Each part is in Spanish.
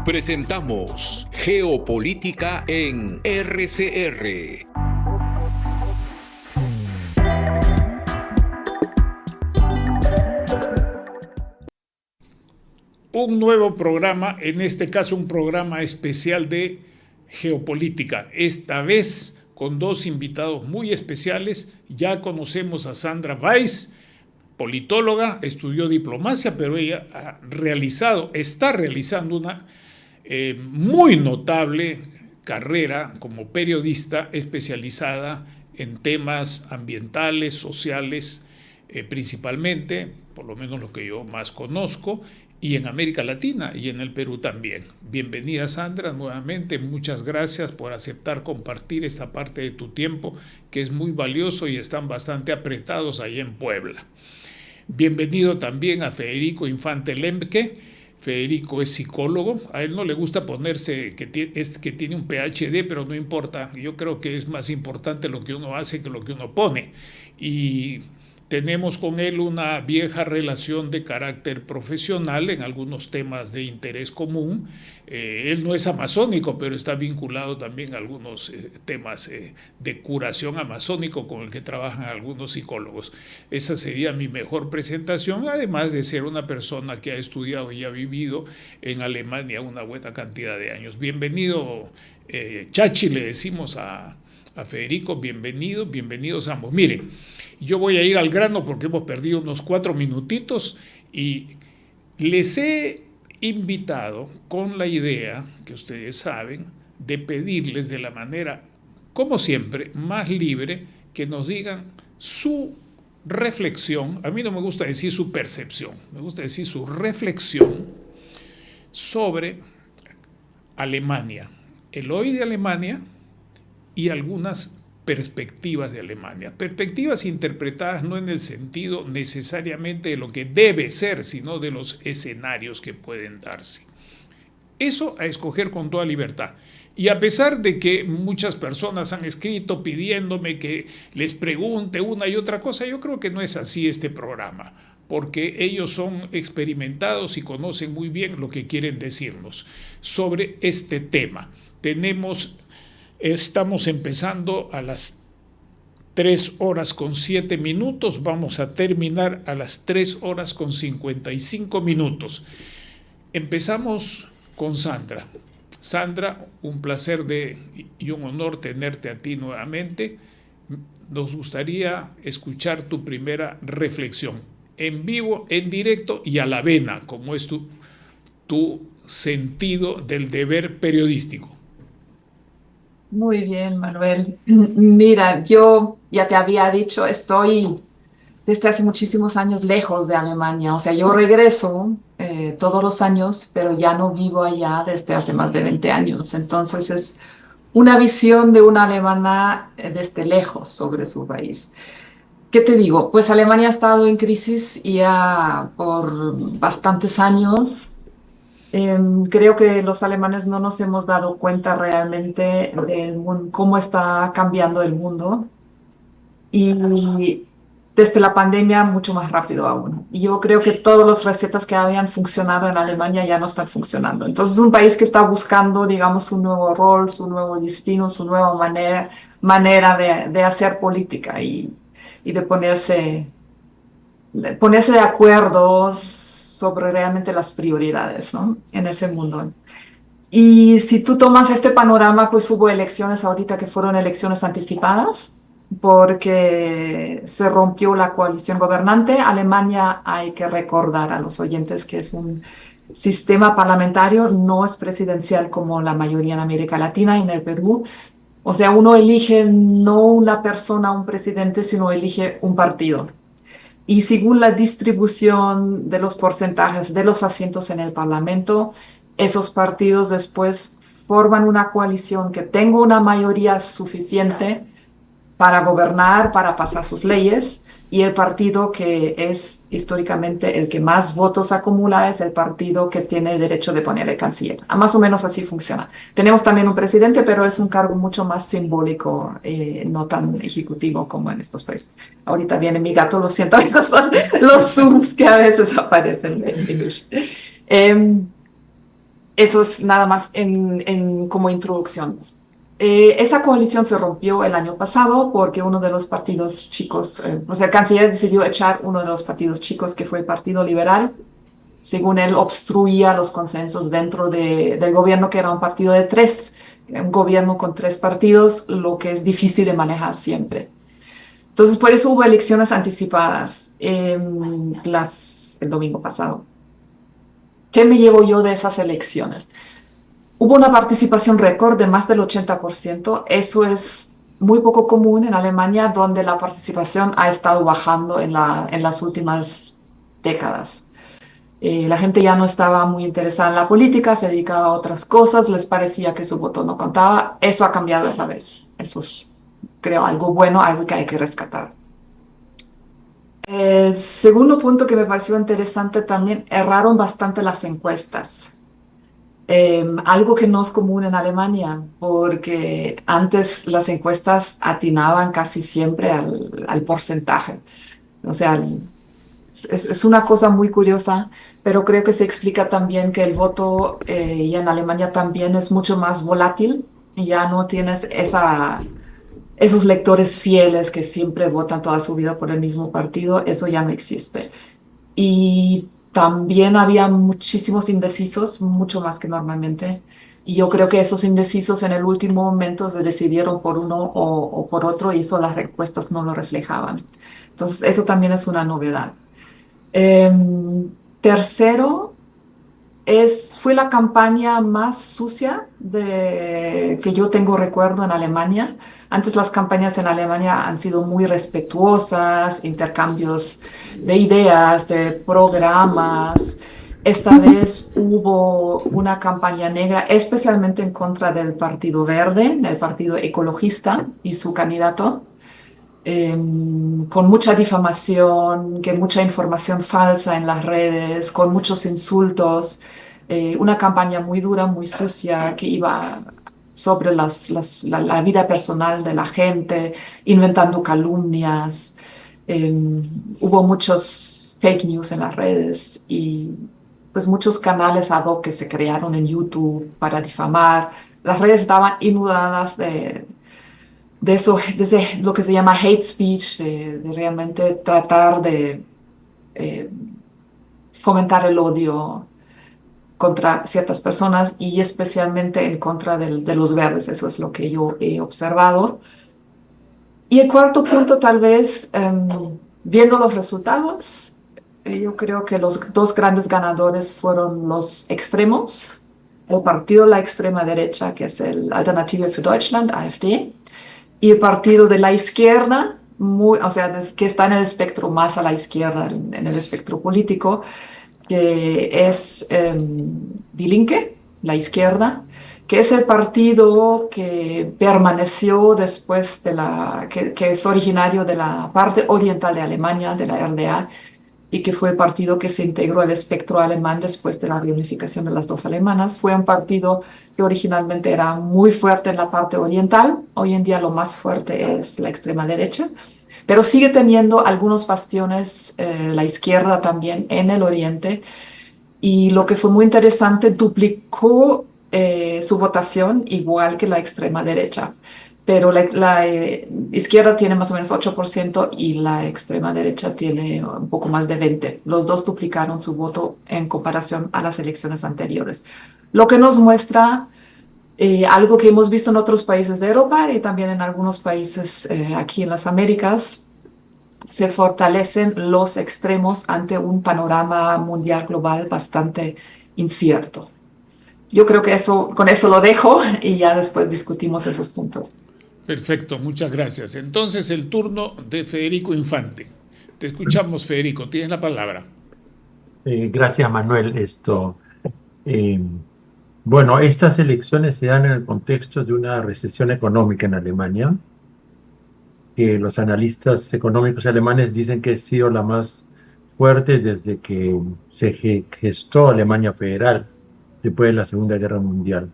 Presentamos Geopolítica en RCR. Un nuevo programa, en este caso un programa especial de geopolítica, esta vez con dos invitados muy especiales. Ya conocemos a Sandra Weiss, politóloga, estudió diplomacia, pero ella está realizando una muy notable carrera como periodista especializada en temas ambientales, sociales, principalmente, por lo menos lo que yo más conozco, y en América Latina y en el Perú también. Bienvenida, Sandra, nuevamente. Muchas gracias por aceptar compartir esta parte de tu tiempo, que es muy valioso y están bastante apretados ahí en Puebla. Bienvenido también a Federico Infante Lemke. Federico es psicólogo. A él no le gusta ponerse que tiene un PhD, pero no importa. Yo creo que es más importante lo que uno hace que lo que uno pone. Y tenemos con él una vieja relación de carácter profesional en algunos temas de interés común. Él no es amazónico, pero está vinculado también a algunos temas de curación amazónico con el que trabajan algunos psicólogos. Esa sería mi mejor presentación, además de ser una persona que ha estudiado y ha vivido en Alemania una buena cantidad de años. Bienvenido, Chachi, le decimos a Federico, bienvenidos ambos. Mire, yo voy a ir al grano porque hemos perdido unos 4 minutitos y les he invitado con la idea, que ustedes saben, de pedirles de la manera, como siempre, más libre, que nos digan su reflexión. A mí no me gusta decir su percepción, me gusta decir su reflexión sobre Alemania, el hoy de Alemania y algunas perspectivas de Alemania. Perspectivas interpretadas no en el sentido necesariamente de lo que debe ser, sino de los escenarios que pueden darse. Eso a escoger con toda libertad. Y a pesar de que muchas personas han escrito pidiéndome que les pregunte una y otra cosa, yo creo que no es así este programa, porque ellos son experimentados y conocen muy bien lo que quieren decirnos sobre este tema. Estamos empezando a las 3:07, vamos a terminar a las 3:55. Empezamos con Sandra. Sandra, un placer y un honor tenerte a ti nuevamente. Nos gustaría escuchar tu primera reflexión, en vivo, en directo y a la vena, como es tu sentido del deber periodístico. Muy bien, Manuel. Mira, yo ya te había dicho, estoy desde hace muchísimos años lejos de Alemania. O sea, yo regreso todos los años, pero ya no vivo allá desde hace más de 20 años. Entonces es una visión de una alemana desde lejos sobre su país. ¿Qué te digo? Pues Alemania ha estado en crisis ya por bastantes años. Creo que los alemanes no nos hemos dado cuenta realmente de cómo está cambiando el mundo y desde la pandemia mucho más rápido aún. Y yo creo que todas las recetas que habían funcionado en Alemania ya no están funcionando. Entonces es un país que está buscando, digamos, un nuevo rol, su nuevo destino, su nueva manera de hacer política y de ponerse de acuerdo sobre realmente las prioridades, ¿no? En ese mundo. Y si tú tomas este panorama, pues hubo elecciones ahorita que fueron elecciones anticipadas porque se rompió la coalición gobernante. Alemania, hay que recordar a los oyentes que es un sistema parlamentario, no es presidencial como la mayoría en América Latina y en el Perú. O sea, uno elige no una persona, un presidente, sino elige un partido. Y según la distribución de los porcentajes de los asientos en el Parlamento, esos partidos después forman una coalición que tenga una mayoría suficiente para gobernar, para pasar sus leyes, y el partido que es históricamente el que más votos acumula es el partido que tiene el derecho de poner el canciller. Más o menos así funciona. Tenemos también un presidente, pero es un cargo mucho más simbólico, no tan ejecutivo como en estos países. Ahorita viene mi gato, lo siento, esos son los zooms que a veces aparecen en English. Eso es nada más como introducción. Esa coalición se rompió el año pasado porque uno de los partidos chicos, o sea, el canciller decidió echar uno de los partidos chicos, que fue el Partido Liberal. Según él, obstruía los consensos dentro del gobierno, que era un partido de tres, un gobierno con tres partidos, lo que es difícil de manejar siempre. Entonces, por eso hubo elecciones anticipadas el domingo pasado. ¿Qué me llevo yo de esas elecciones? Hubo una participación récord de más del 80%. Eso es muy poco común en Alemania, donde la participación ha estado bajando en las últimas décadas. La gente ya no estaba muy interesada en la política, se dedicaba a otras cosas, les parecía que su voto no contaba. Eso ha cambiado esa vez. Eso es, creo, algo bueno, algo que hay que rescatar. El segundo punto que me pareció interesante también, erraron bastante las encuestas. Algo que no es común en Alemania, porque antes las encuestas atinaban casi siempre al porcentaje. O sea, es una cosa muy curiosa, pero creo que se explica también que el voto y en Alemania también es mucho más volátil y ya no tienes esos lectores fieles que siempre votan toda su vida por el mismo partido. Eso ya no existe. Y también había muchísimos indecisos, mucho más que normalmente. Y yo creo que esos indecisos en el último momento se decidieron por uno o por otro, y eso las respuestas no lo reflejaban. Entonces, eso también es una novedad. Tercero, fue la campaña más sucia que yo tengo recuerdo en Alemania. Antes las campañas en Alemania han sido muy respetuosas, intercambios de ideas, de programas. Esta vez hubo una campaña negra, especialmente en contra del Partido Verde, del Partido Ecologista y su candidato, con mucha difamación, que mucha información falsa en las redes, con muchos insultos, una campaña muy dura, muy sucia, que iba sobre la vida personal de la gente, inventando calumnias. Hubo muchos fake news en las redes y pues muchos canales ad hoc que se crearon en YouTube para difamar. Las redes estaban inundadas de eso, desde lo que se llama hate speech, de realmente tratar de eh, fomentar el odio contra ciertas personas y especialmente en contra de los verdes. Eso es lo que yo he observado. Y el cuarto punto, tal vez, viendo los resultados, yo creo que los dos grandes ganadores fueron los extremos. El partido de la extrema derecha, que es el Alternative für Deutschland, AfD, y el partido de la izquierda, o sea, que está en el espectro más a la izquierda, en el espectro político, que es Die Linke, la izquierda, que es el partido que permaneció después que es originario de la parte oriental de Alemania, de la RDA, y que fue el partido que se integró al espectro alemán después de la reunificación de las dos alemanas. Fue un partido que originalmente era muy fuerte en la parte oriental. Hoy en día lo más fuerte es la extrema derecha, pero sigue teniendo algunos bastiones, la izquierda también en el oriente. Y lo que fue muy interesante, duplicó su votación igual que la extrema derecha. Pero la izquierda tiene más o menos 8% y la extrema derecha tiene un poco más de 20%. Los dos duplicaron su voto en comparación a las elecciones anteriores. Lo que nos muestra algo que hemos visto en otros países de Europa y también en algunos países aquí en las Américas: se fortalecen los extremos ante un panorama mundial global bastante incierto. Yo creo que con eso lo dejo y ya después discutimos esos puntos. Perfecto, muchas gracias. Entonces el turno de Federico Infante. Te escuchamos, Federico, tienes la palabra. Gracias, Manuel. Eh, bueno, estas elecciones se dan en el contexto de una recesión económica en Alemania, que los analistas económicos alemanes dicen que ha sido la más fuerte desde que se gestó Alemania Federal, después de la Segunda Guerra Mundial.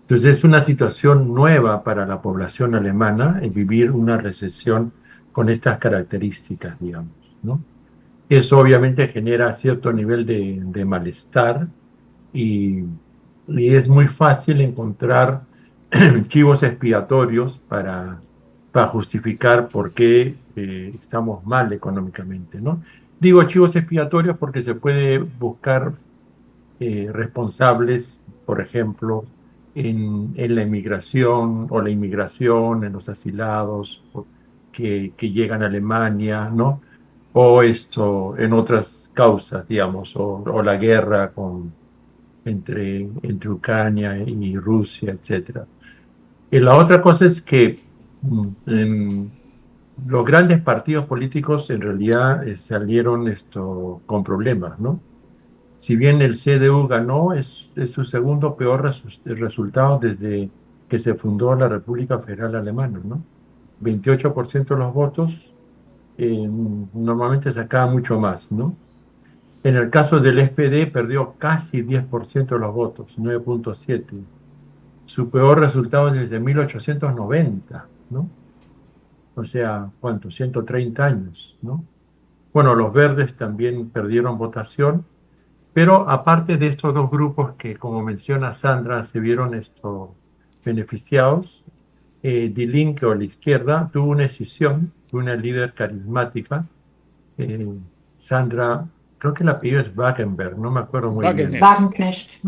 Entonces es una situación nueva para la población alemana el vivir una recesión con estas características, digamos, ¿no? Eso obviamente genera cierto nivel de malestar y y es muy fácil encontrar chivos expiatorios para justificar por qué estamos mal económicamente, ¿no? Digo chivos expiatorios porque se puede buscar responsables, por ejemplo, en la inmigración o la inmigración, en los asilados que llegan a Alemania, ¿no? O esto en otras causas, digamos, o la guerra entre Ucrania y Rusia, etcétera. Y la otra cosa es que los grandes partidos políticos en realidad salieron con problemas, ¿no? Si bien el CDU ganó, es su segundo peor resultado desde que se fundó la República Federal Alemana, ¿no? 28% de los votos, normalmente sacaba mucho más, ¿no? En el caso del SPD perdió casi 10% de los votos, 9,7. Su peor resultado es desde 1890, ¿no? O sea, ¿cuánto? 130 años, ¿no? Bueno, los verdes también perdieron votación, pero aparte de estos dos grupos que, como menciona Sandra, se vieron beneficiados, Die Linke o la izquierda tuvo una escisión de una líder carismática, Sandra, creo que el apellido es Wagenberg, no me acuerdo muy bien. Wagenknecht.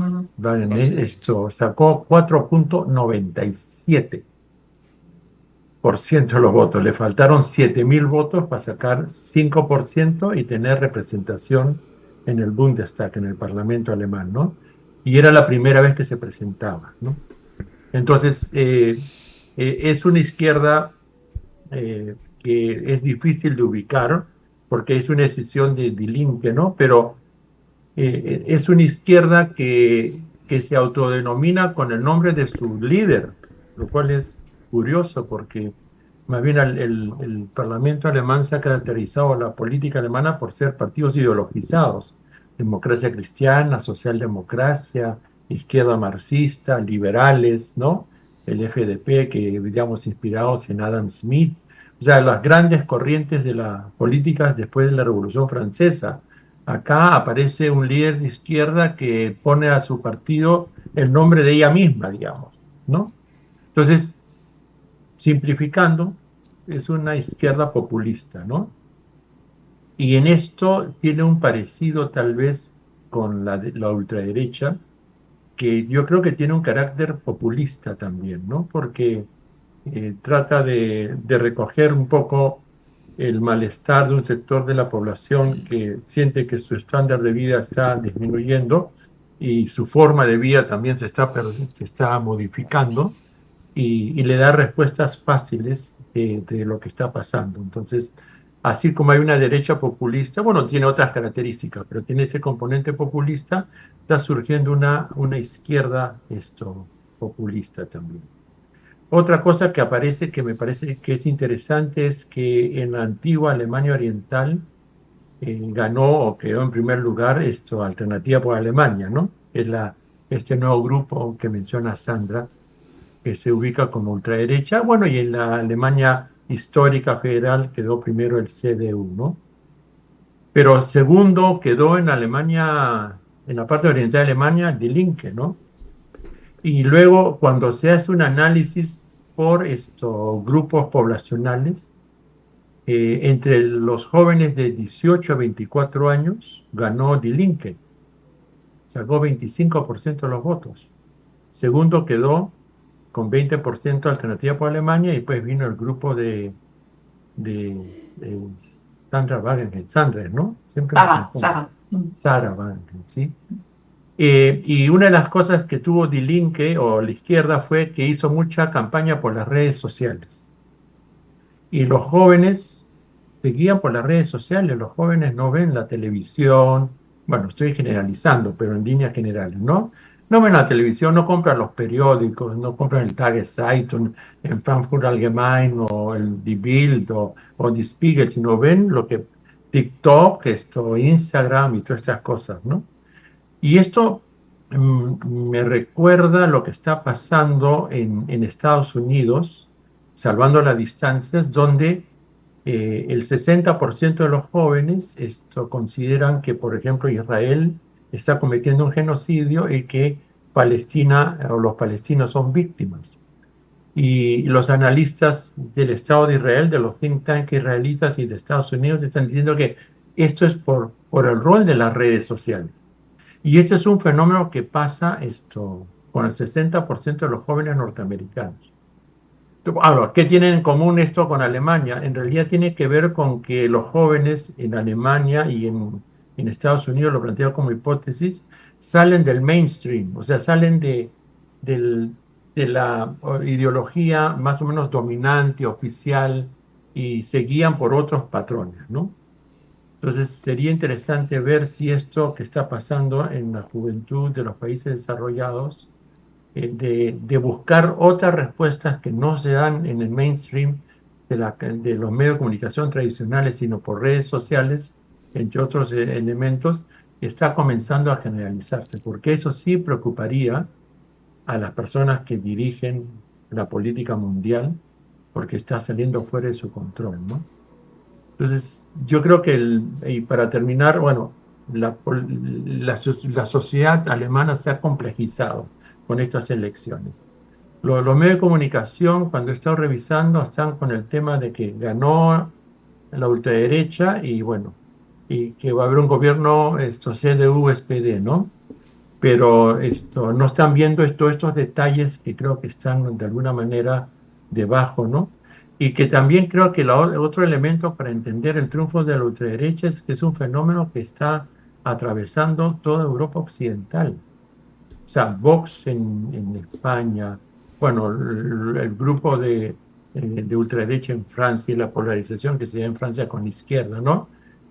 Esto sacó 4,97% de los votos. Le faltaron 7.000 votos para sacar 5% y tener representación en el Bundestag, en el Parlamento alemán, ¿no? Y era la primera vez que se presentaba, ¿no? Entonces, es una izquierda que es difícil de ubicar porque es una decisión de Die Linke, ¿no? Pero es una izquierda que se autodenomina con el nombre de su líder, lo cual es curioso porque más bien el Parlamento alemán se ha caracterizado la política alemana por ser partidos ideologizados, democracia cristiana, socialdemocracia, izquierda marxista, liberales, ¿no? El FDP, que digamos inspirados en Adam Smith, o sea, las grandes corrientes de las políticas después de la Revolución Francesa. Acá aparece un líder de izquierda que pone a su partido el nombre de ella misma, digamos, ¿no? Entonces, simplificando, es una izquierda populista, ¿no? Y en esto tiene un parecido tal vez con la ultraderecha, que yo creo que tiene un carácter populista también, ¿no? Porque trata de recoger un poco el malestar de un sector de la población que siente que su estándar de vida está disminuyendo y su forma de vida también se está modificando y le da respuestas fáciles de lo que está pasando. Entonces, así como hay una derecha populista, bueno, tiene otras características, pero tiene ese componente populista, está surgiendo una izquierda populista también. Otra cosa que aparece, que me parece que es interesante, es que en la antigua Alemania Oriental ganó o quedó en primer lugar Alternativa por Alemania, ¿no? Es este nuevo grupo que menciona Sandra, que se ubica como ultraderecha. Bueno, y en la Alemania histórica federal quedó primero el CDU, ¿no? Pero segundo quedó en Alemania, en la parte oriental de Alemania, Die Linke, ¿no? Y luego, cuando se hace un análisis por estos grupos poblacionales, entre los jóvenes de 18 a 24 años, ganó Die Linke, sacó 25% de los votos. Segundo quedó con 20% Alternativa por Alemania, y después vino el grupo de Sandra Wagenknecht, Sandra, ¿no? Siempre Sarah Wagenknecht, ¿sí? Y una de las cosas que tuvo Die Linke o la izquierda fue que hizo mucha campaña por las redes sociales. Y los jóvenes se guían por las redes sociales, los jóvenes no ven la televisión, bueno, estoy generalizando, pero en líneas generales, ¿no? No ven la televisión, no compran los periódicos, no compran el Tageszeitung, en Frankfurt Allgemein o el Die Bild o Die Spiegel, sino ven lo que TikTok, Instagram y todas estas cosas, ¿no? Y esto me recuerda lo que está pasando en Estados Unidos, salvando las distancias, donde el 60% de los jóvenes consideran que, por ejemplo, Israel está cometiendo un genocidio y que Palestina o los palestinos son víctimas. Y los analistas del Estado de Israel, de los think tanks israelitas y de Estados Unidos, están diciendo que esto es por el rol de las redes sociales. Y este es un fenómeno que pasa con el 60% de los jóvenes norteamericanos. Ahora, ¿qué tienen en común esto con Alemania? En realidad tiene que ver con que los jóvenes en Alemania y en Estados Unidos, lo planteo como hipótesis, salen del mainstream, o sea, salen de la ideología más o menos dominante, oficial, y se guían por otros patrones, ¿no? Entonces sería interesante ver si esto que está pasando en la juventud de los países desarrollados, de buscar otras respuestas que no se dan en el mainstream de los medios de comunicación tradicionales, sino por redes sociales, entre otros elementos, está comenzando a generalizarse, porque eso sí preocuparía a las personas que dirigen la política mundial, porque está saliendo fuera de su control, ¿no? Entonces, yo creo que, y para terminar, bueno, la sociedad alemana se ha complejizado con estas elecciones. Los medios de comunicación, cuando he estado revisando, están con el tema de que ganó la ultraderecha y bueno, y que va a haber un gobierno CDU-SPD, ¿no? Pero no están viendo estos detalles que creo que están de alguna manera debajo, ¿no? Y que también creo que otro elemento para entender el triunfo de la ultraderecha es que es un fenómeno que está atravesando toda Europa occidental. O sea, Vox en España, bueno, el grupo de ultraderecha en Francia y la polarización que se da en Francia con la izquierda, ¿no?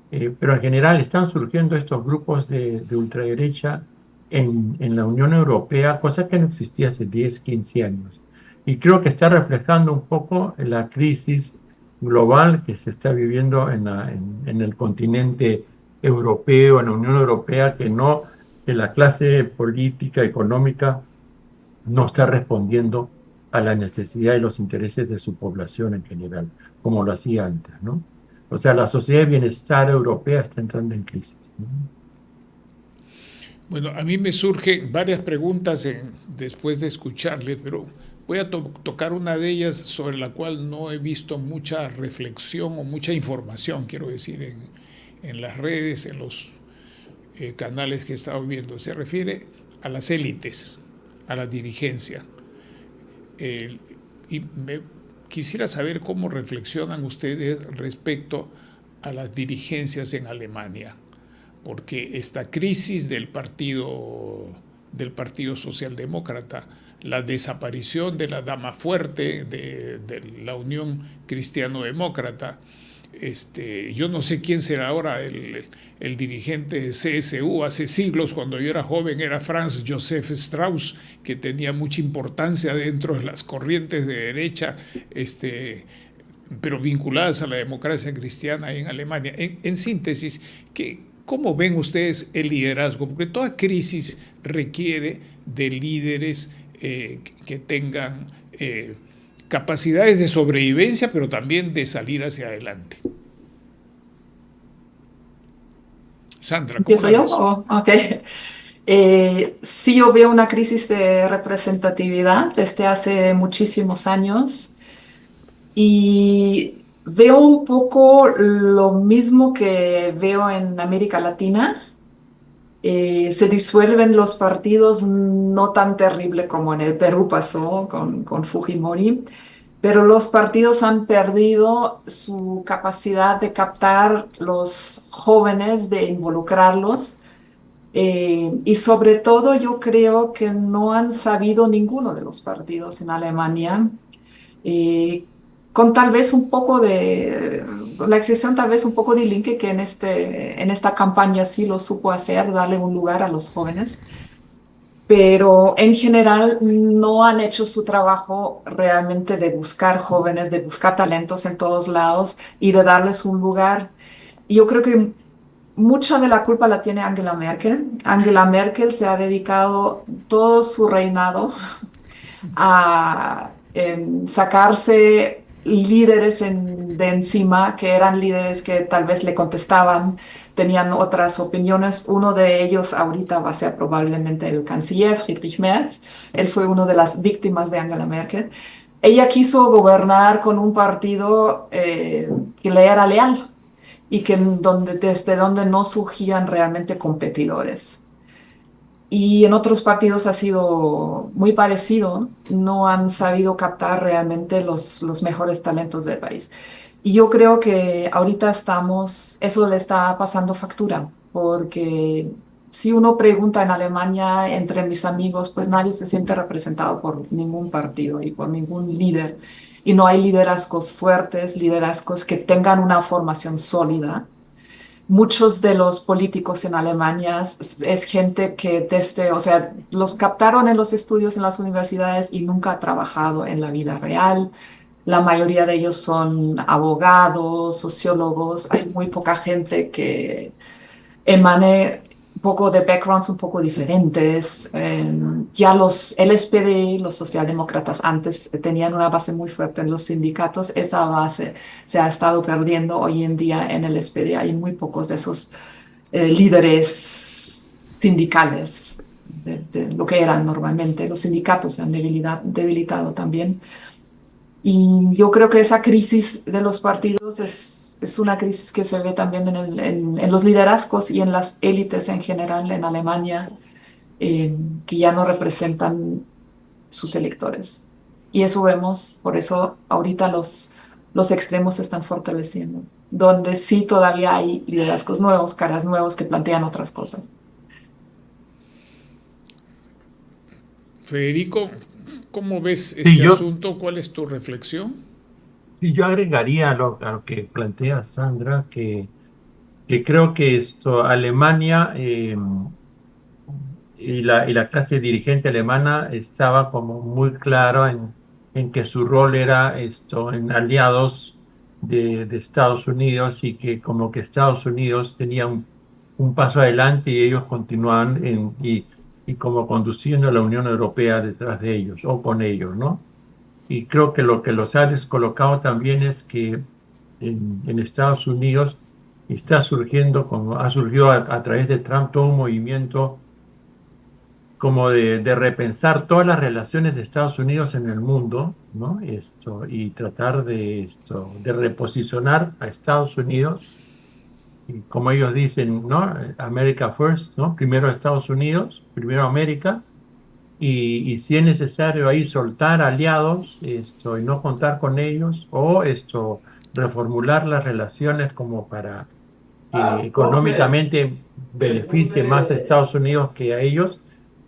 Pero en general están surgiendo estos grupos de ultraderecha en la Unión Europea, cosa que no existía hace 10, 15 años. Y creo que está reflejando un poco la crisis global que se está viviendo en el continente europeo, en la Unión Europea, que la clase política, económica, no está respondiendo a la necesidad y los intereses de su población en general, como lo hacía antes, ¿no? O sea, la sociedad de bienestar europea está entrando en crisis, ¿no? Bueno, a mí me surgen varias preguntas después de escucharle, pero voy a tocar una de ellas sobre la cual no he visto mucha reflexión o mucha información, quiero decir, en las redes, en los canales que he estado viendo. Se refiere a las élites, a la dirigencia. Quisiera saber cómo reflexionan ustedes respecto a las dirigencias en Alemania, porque esta crisis del Partido Socialdemócrata, la desaparición de la dama fuerte de la Unión Cristiano-Demócrata, yo no sé quién será ahora el dirigente de CSU. Hace siglos, cuando yo era joven, era Franz Josef Strauss, que tenía mucha importancia dentro de las corrientes de derecha, pero vinculadas a la democracia cristiana en Alemania. En síntesis, ¿cómo ven ustedes el liderazgo? Porque toda crisis requiere de líderes que tengan capacidades de sobrevivencia, pero también de salir hacia adelante. Sandra, ¿cómo ¿Empiezo yo? Oh, ok. Sí, yo veo una crisis de representatividad desde hace muchísimos años y veo un poco lo mismo que veo en América Latina. Se disuelven los partidos, no tan terrible como en el Perú pasó con Fujimori, pero los partidos han perdido su capacidad de captar los jóvenes, de involucrarlos, y sobre todo yo creo que no han sabido ninguno de los partidos en Alemania, con tal vez un poco la excepción tal vez un poco de Linke, que en esta campaña sí lo supo hacer, darle un lugar a los jóvenes, pero en general no han hecho su trabajo realmente de buscar jóvenes, de buscar talentos en todos lados y de darles un lugar. Y yo creo que mucha de la culpa la tiene Angela Merkel. Angela Merkel se ha dedicado todo su reinado a sacarse líderes de encima, que eran líderes que tal vez le contestaban, tenían otras opiniones. Uno de ellos ahorita va a ser probablemente el canciller Friedrich Merz. Él fue uno de las víctimas de Angela Merkel. Ella quiso gobernar con un partido que le era leal y que desde donde no surgían realmente competidores. Y en otros partidos ha sido muy parecido, no han sabido captar realmente los mejores talentos del país. Y yo creo que ahorita eso le está pasando factura, porque si uno pregunta en Alemania entre mis amigos, pues nadie se siente representado por ningún partido y por ningún líder. Y no hay liderazgos fuertes, liderazgos que tengan una formación sólida. Muchos de los políticos en Alemania es gente que o sea, los captaron en los estudios en las universidades y nunca ha trabajado en la vida real. La mayoría de ellos son abogados, sociólogos. Hay muy poca gente que emane un poco de backgrounds un poco diferentes. Ya el SPD, los socialdemócratas antes tenían una base muy fuerte en los sindicatos. Esa base se ha estado perdiendo hoy en día en el SPD. Hay muy pocos de esos líderes sindicales de lo que eran normalmente. Los sindicatos se han debilitado también. Y yo creo que esa crisis de los partidos es una crisis que se ve también en los liderazgos y en las élites en general en Alemania, que ya no representan sus electores. Y eso vemos, por eso ahorita los extremos se están fortaleciendo, donde sí todavía hay liderazgos nuevos, caras nuevos que plantean otras cosas. Federico, ¿cómo ves Sí, este asunto? ¿Cuál es tu reflexión? sí, yo agregaría a lo que plantea Sandra, que creo que Alemania y la clase dirigente alemana estaba como muy claro en que su rol era en aliados de Estados Unidos, y que como que Estados Unidos tenía un paso adelante y ellos continuaban y como conduciendo a la Unión Europea detrás de ellos o con ellos, ¿no? Y creo que lo que los ha descolocado también es que en Estados Unidos ha surgido a través de Trump todo un movimiento como de repensar todas las relaciones de Estados Unidos en el mundo, ¿no? Y tratar de reposicionar a Estados Unidos, y como ellos dicen, ¿no? America first, ¿no? Primero Estados Unidos, primero América, y si es necesario ahí soltar aliados, y no contar con ellos, o reformular las relaciones como para que económicamente beneficie más a Estados Unidos que a ellos.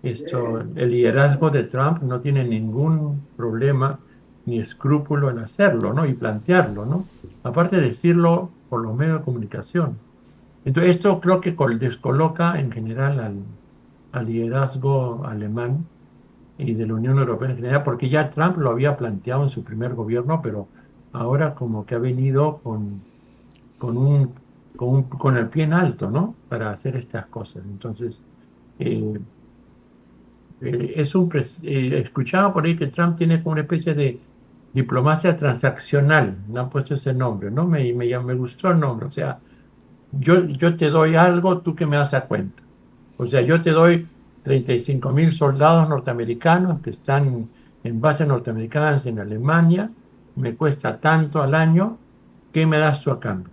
El liderazgo de Trump no tiene ningún problema ni escrúpulo en hacerlo, ¿no? Y plantearlo, ¿no? Aparte de decirlo por los medios de comunicación. Entonces, esto creo que descoloca en general al liderazgo alemán y de la Unión Europea en general, porque ya Trump lo había planteado en su primer gobierno, pero ahora como que ha venido con con el pie en alto, ¿no? Para hacer estas cosas. Entonces, eh, escuchaba por ahí que Trump tiene como una especie de diplomacia transaccional, le han puesto ese nombre, ¿no? Me gustó el nombre, o sea, yo te doy algo, tú que me das a cuenta. O sea, yo te doy 35.000 soldados norteamericanos que están en bases norteamericanas en Alemania, me cuesta tanto al año, ¿qué me das tú a cambio?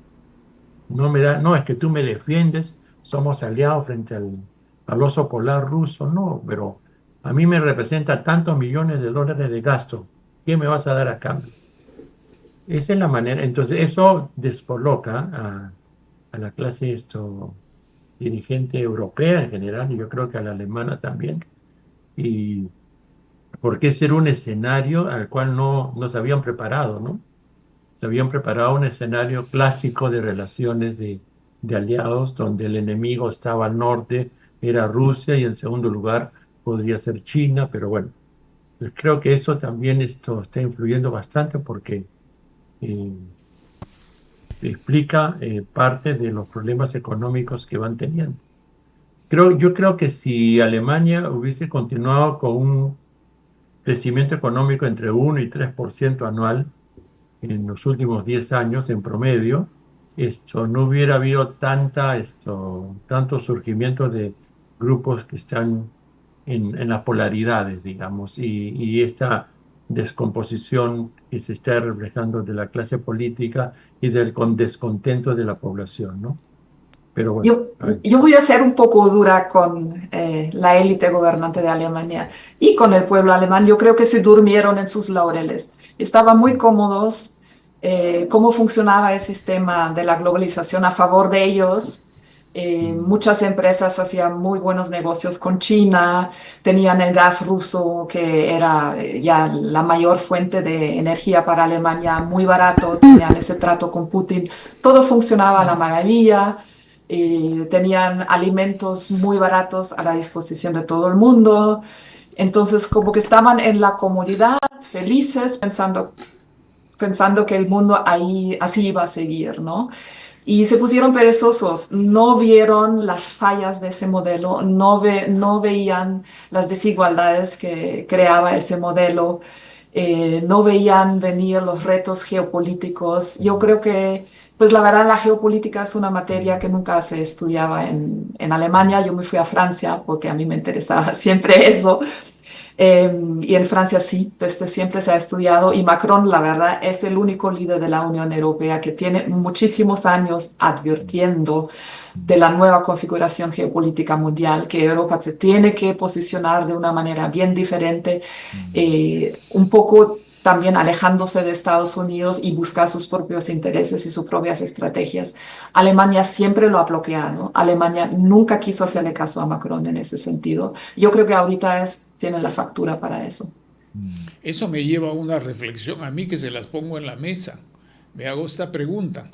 No, es que tú me defiendes, somos aliados frente al oso polar ruso, no, pero a mí me representa tantos millones de dólares de gasto, ¿qué me vas a dar a cambio? Esa es la manera. Entonces eso descoloca a la clase dirigente europea en general, y yo creo que a la alemana también. Y por qué ser un escenario al cual no se habían preparado, ¿no? Se habían preparado un escenario clásico de relaciones de aliados, donde el enemigo estaba al norte, era Rusia, y en segundo lugar podría ser China, pero bueno, pues creo que eso también está influyendo bastante, porque eh, explica parte de los problemas económicos que van teniendo. Yo creo que si Alemania hubiese continuado con un crecimiento económico entre 1 y 3% anual, en los últimos 10 años en promedio, no hubiera habido tanto surgimiento de grupos que están en las polaridades, digamos, y esta descomposición que se está reflejando de la clase política y del descontento de la población, ¿no? Pero bueno, Yo, yo voy a ser un poco dura con la élite gobernante de Alemania y con el pueblo alemán. Yo creo que se durmieron en sus laureles. Estaban muy cómodos cómo funcionaba el sistema de la globalización a favor de ellos. Muchas empresas hacían muy buenos negocios con China, tenían el gas ruso, que era ya la mayor fuente de energía para Alemania, muy barato, tenían ese trato con Putin. Todo funcionaba a la maravilla. Tenían alimentos muy baratos a la disposición de todo el mundo. Entonces, como que estaban en la comodidad, felices, pensando que el mundo ahí así iba a seguir, ¿no? Y se pusieron perezosos, no vieron las fallas de ese modelo, no veían las desigualdades que creaba ese modelo, no veían venir los retos geopolíticos. Yo creo que, pues la verdad, la geopolítica es una materia que nunca se estudiaba en Alemania. Yo me fui a Francia porque a mí me interesaba siempre eso. Y en Francia sí, desde siempre se ha estudiado y Macron, la verdad, es el único líder de la Unión Europea que tiene muchísimos años advirtiendo de la nueva configuración geopolítica mundial, que Europa se tiene que posicionar de una manera bien diferente, un poco también alejándose de Estados Unidos y buscar sus propios intereses y sus propias estrategias. Alemania siempre lo ha bloqueado. Alemania nunca quiso hacerle caso a Macron en ese sentido. Yo creo que ahorita tienen la factura para eso. Eso me lleva a una reflexión a mí que se las pongo en la mesa. Me hago esta pregunta.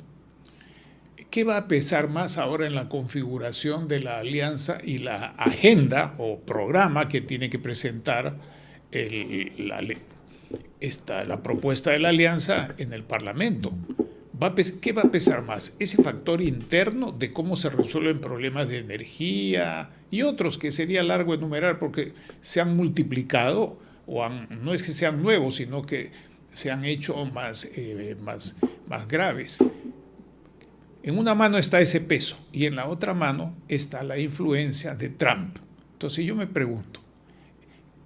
¿Qué va a pesar más ahora en la configuración de la alianza y la agenda o programa que tiene que presentar la propuesta de la alianza en el Parlamento? ¿Qué va a pesar más? ¿Ese factor interno de cómo se resuelven problemas de energía y otros que sería largo enumerar porque se han multiplicado no es que sean nuevos, sino que se han hecho más graves? En una mano está ese peso y en la otra mano está la influencia de Trump. Entonces yo me pregunto,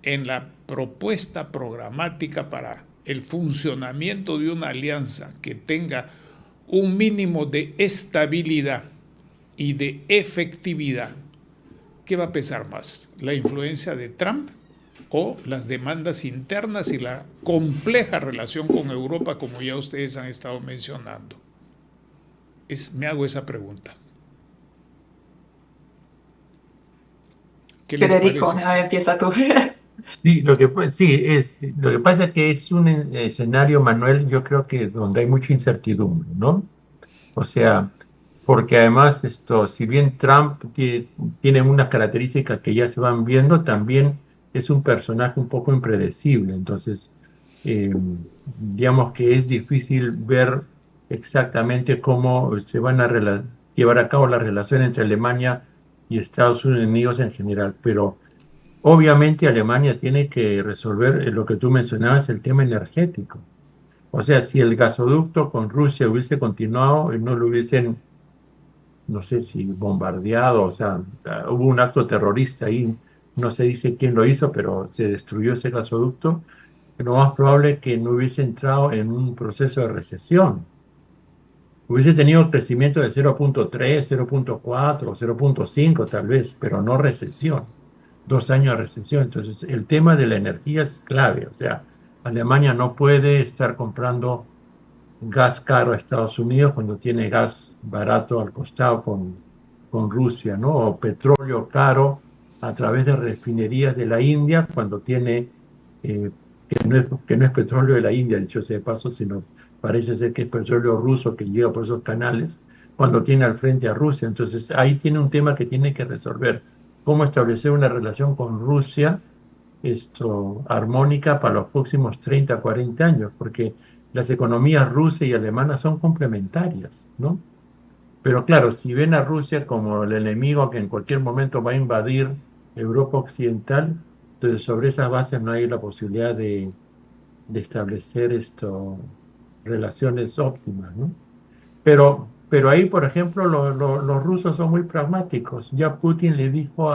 en la propuesta programática para el funcionamiento de una alianza que tenga un mínimo de estabilidad y de efectividad, ¿qué va a pesar más? ¿La influencia de Trump o las demandas internas y la compleja relación con Europa, como ya ustedes han estado mencionando? Me hago esa pregunta. ¿Qué les Federico, parece? a ver, empieza tú. sí, lo que pasa es que es un escenario, Manuel, yo creo que donde hay mucha incertidumbre, ¿no? O sea, porque además si bien Trump tiene unas características que ya se van viendo, también es un personaje un poco impredecible. Entonces, digamos que es difícil ver exactamente cómo se van a llevar a cabo las relaciones entre Alemania y Estados Unidos en general. Pero obviamente Alemania tiene que resolver lo que tú mencionabas, el tema energético. O sea, si el gasoducto con Rusia hubiese continuado, no lo hubiesen, no sé si bombardeado, o sea, hubo un acto terrorista ahí, no se dice quién lo hizo, pero se destruyó ese gasoducto, lo más probable es que no hubiese entrado en un proceso de recesión. Hubiese tenido crecimiento de 0.3, 0.4, 0.5 tal vez, pero no recesión. 2 años de recesión. Entonces, el tema de la energía es clave. O sea, Alemania no puede estar comprando gas caro a Estados Unidos cuando tiene gas barato al costado con Rusia, ¿no? O petróleo caro a través de refinerías de la India cuando tiene, que no es petróleo de la India, dicho sea de paso, sino parece ser que es petróleo ruso que llega por esos canales cuando tiene al frente a Rusia. Entonces, ahí tiene un tema que tiene que resolver. Cómo establecer una relación con Rusia armónica para los próximos 30, 40 años, porque las economías rusa y alemana son complementarias, ¿no? Pero claro, si ven a Rusia como el enemigo que en cualquier momento va a invadir Europa Occidental, entonces sobre esas bases no hay la posibilidad de establecer relaciones óptimas, ¿no? Pero ahí, por ejemplo, los rusos son muy pragmáticos. Ya Putin le dijo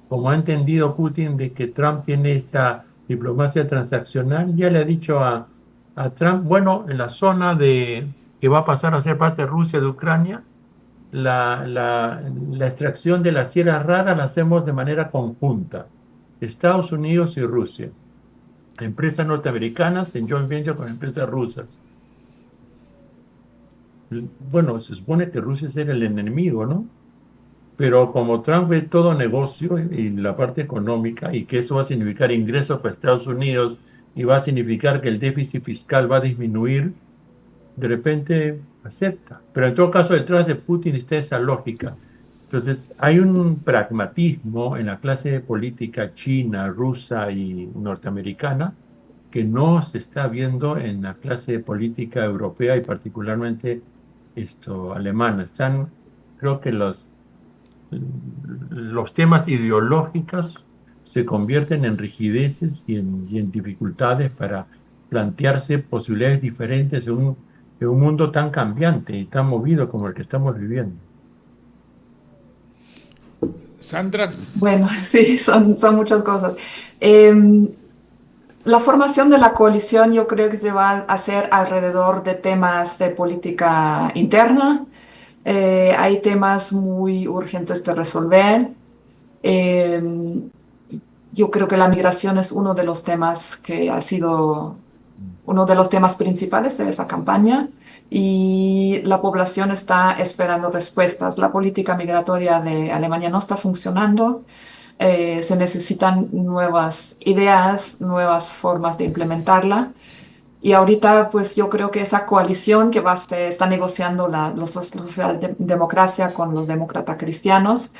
como ha entendido Putin de que Trump tiene esta diplomacia transaccional, ya le ha dicho a Trump, bueno, en la zona que va a pasar a ser parte de Rusia, de Ucrania, la extracción de las tierras raras la hacemos de manera conjunta, Estados Unidos y Rusia. Empresas norteamericanas en joint venture con empresas rusas. Bueno, se supone que Rusia es el enemigo, ¿no? Pero como Trump ve todo negocio y la parte económica y que eso va a significar ingresos para Estados Unidos y va a significar que el déficit fiscal va a disminuir, de repente acepta. Pero en todo caso, detrás de Putin está esa lógica. Entonces, hay un pragmatismo en la clase política china, rusa y norteamericana que no se está viendo en la clase política europea y particularmente alemana. Creo que los temas ideológicos se convierten en rigideces y en dificultades para plantearse posibilidades diferentes en un mundo tan cambiante y tan movido como el que estamos viviendo. Sandra. Bueno, sí, son muchas cosas. La formación de la coalición yo creo que se va a hacer alrededor de temas de política interna. Hay temas muy urgentes de resolver. Eh, yo creo que la migración es uno de los temas que ha sido uno de los temas principales de esa campaña y la población está esperando respuestas. La política migratoria de Alemania no está funcionando. Se necesitan nuevas ideas, nuevas formas de implementarla. Y ahorita, pues yo creo que esa coalición que está negociando la socialdemocracia con los demócratas cristianos,